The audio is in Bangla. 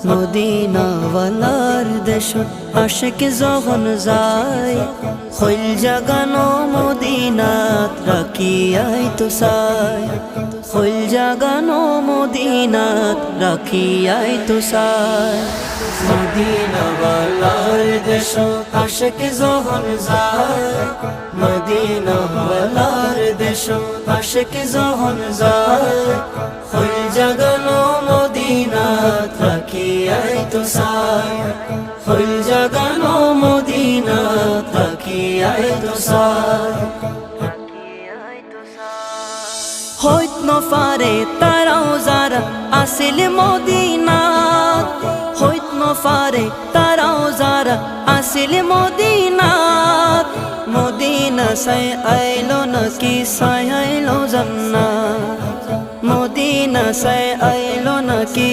মদিনা ওয়ালার দেশ আশিক যখন যায় হইল জাগানো মদিনাত রাখিয়াই তো সায় হইল জাগানো মদিনাত রাখিয়াই তো সায় মদিনা ওয়ালার দেশ আশিক যখন যায় মদিনা ওয়ালার দেশ আশিক যখন যায় হইল জাগানো মদিনাত রাখিয়াই তো সায় হইল জাগানো মদিনাত রাখিয়াই তো সায় হইত নফারে তারাও যারা আসিল মদিনাত হইত নফারে তারাও যারা আসিল মদিনাত মদিনা সাই আইলো নাকি সাই আইলো জান্নাত মদিনা সাই আইলো নাকি